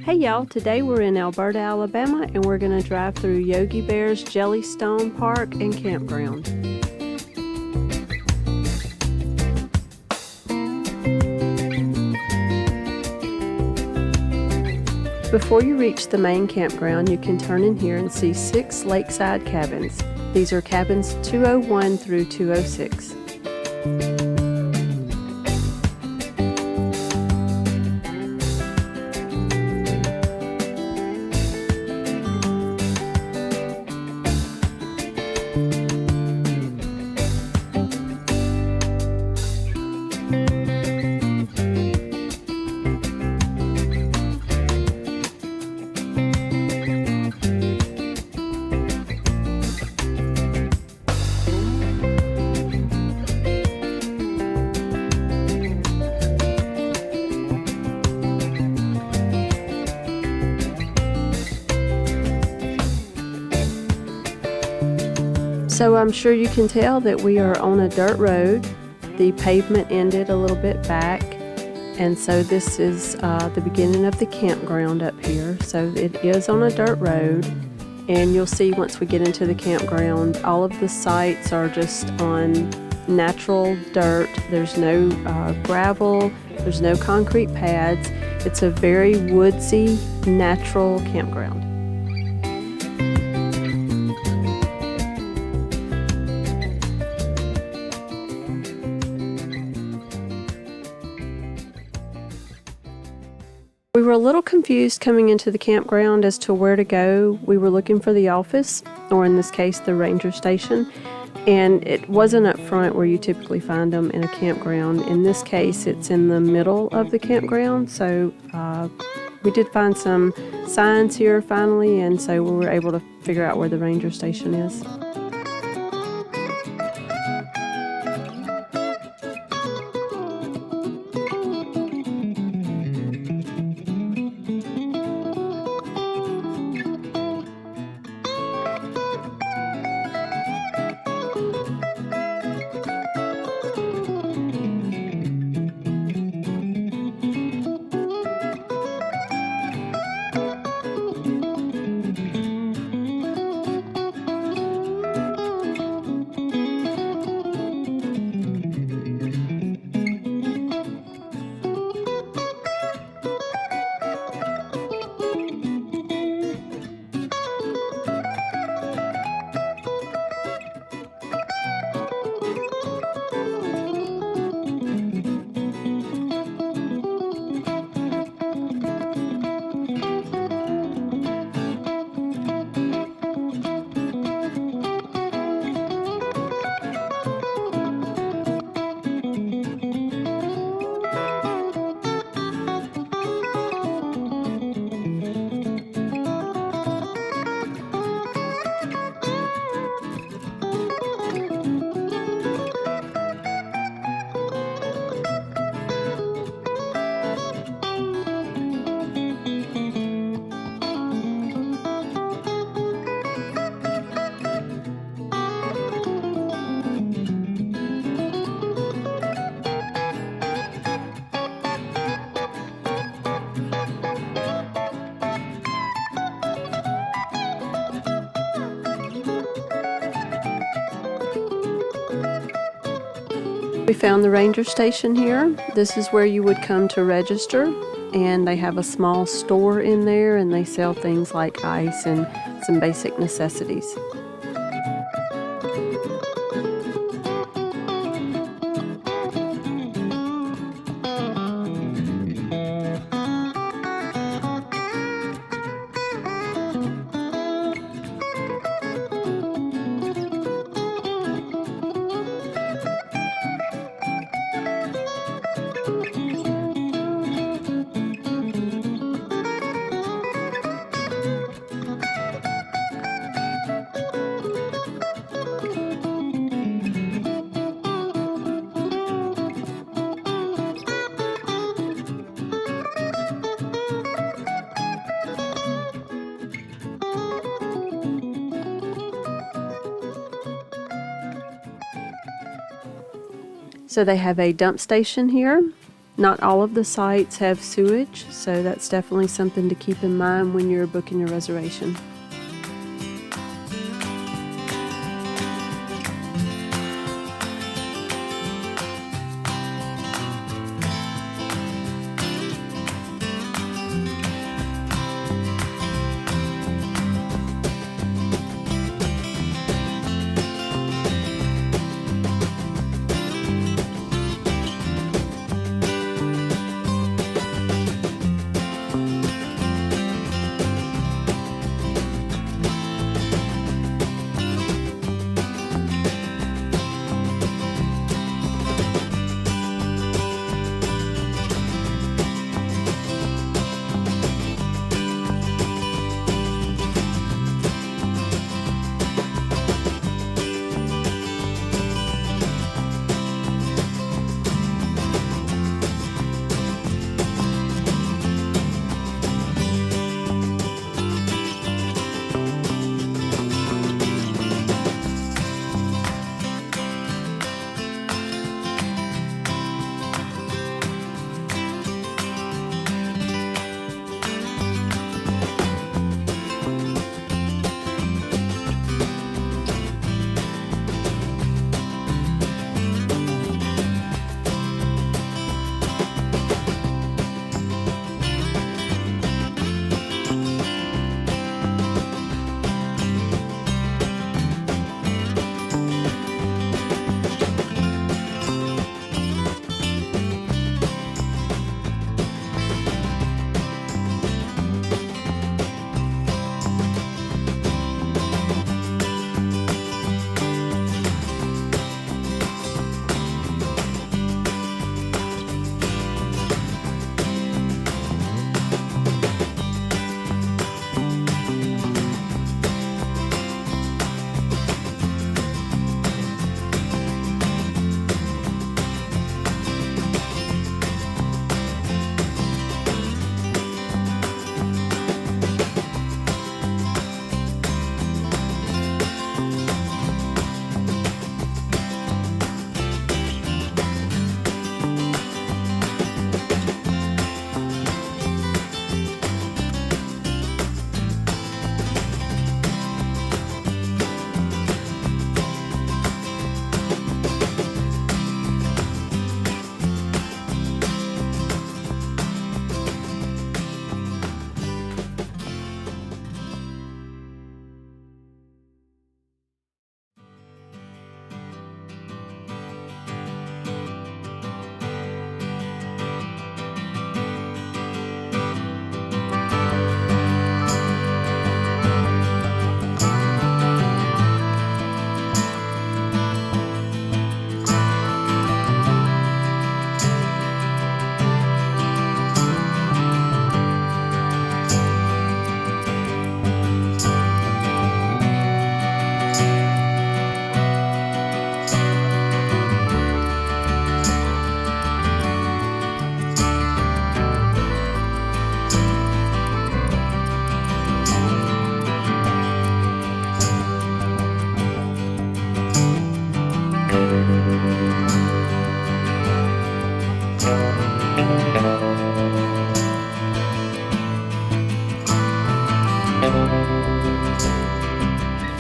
Hey y'all, today we're in Elberta, Alabama, and we're going to drive through Yogi Bear's Jellystone Park and Campground. Before you reach the main campground, you can turn in here and see 6 Lakeside Cabins. These are cabins 201 through 206. So I'm sure you can tell that we are on a dirt road. The pavement ended a little bit back, and so this is the beginning of the campground up here. So it is on a dirt road, and you'll see once we get into the campground, all of the sites are just on natural dirt. There's no gravel, there's no concrete pads. It's a very woodsy, natural campground. We were a little confused coming into the campground as to where to go. We were looking for the office, or in this case, the ranger station, and it wasn't up front where you typically find them in a campground. In this case, it's in the middle of the campground, so we did find some signs here finally, and so we were able to figure out where the ranger station is. We found the ranger station here. This is where you would come to register, and they have a small store in there, and they sell things like ice and some basic necessities. So they have a dump station here, Not all of the sites have sewage, so that's definitely something to keep in mind when you're booking your reservation.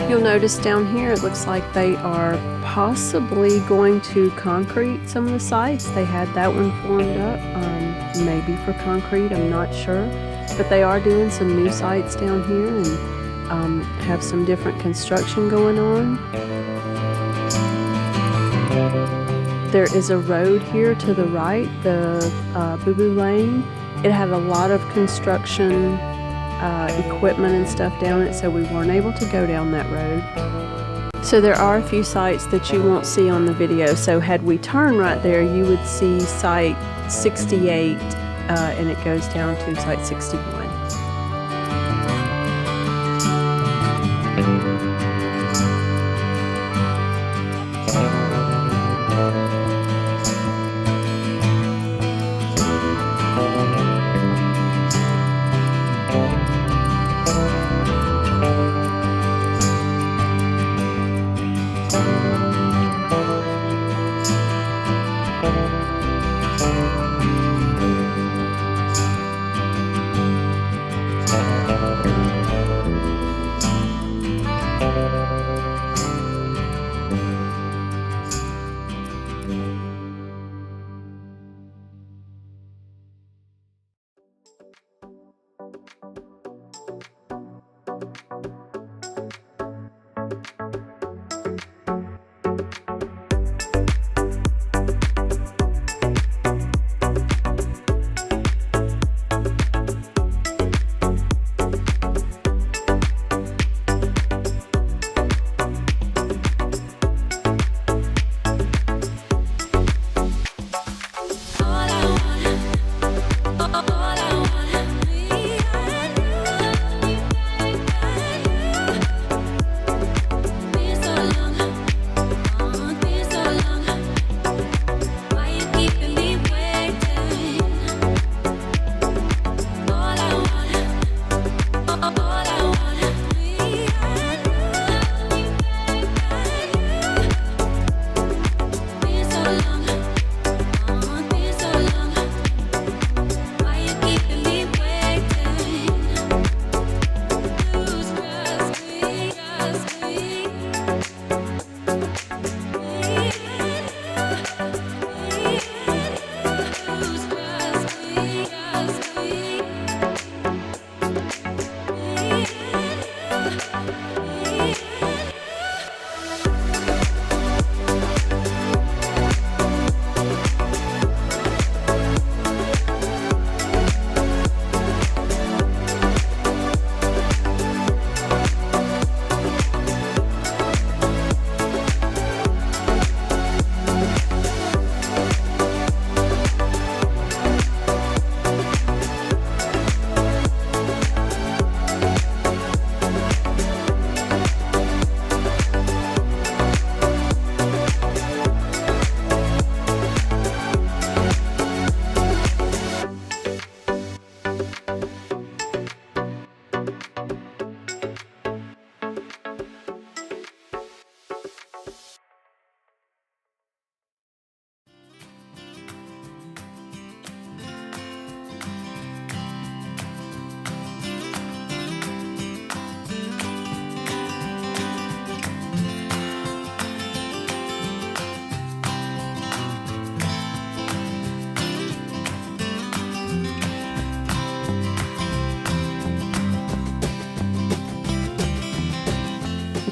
You'll notice down here it looks like they are possibly going to concrete some of the sites. They had that one formed up, maybe for concrete, I'm not sure. But they are doing some new sites down here and have some different construction going on. There is a road here to the right, the Boo Boo Lane. It had a lot of construction equipment and stuff down it, so we weren't able to go down that road. So there are a few sites that you won't see on the video. So had we turned right there, you would see site 68 and it goes down to site 61.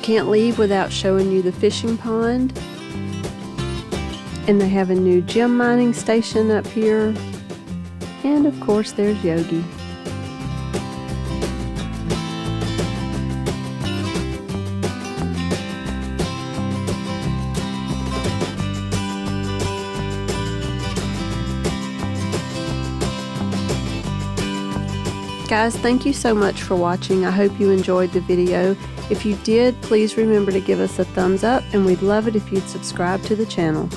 can't leave without showing you the fishing pond. And they have a new gem mining station up here. And of course there's Yogi. Guys, thank you so much for watching. I hope you enjoyed the video. If you did, please remember to give us a thumbs up, and we'd love it if you'd subscribe to the channel.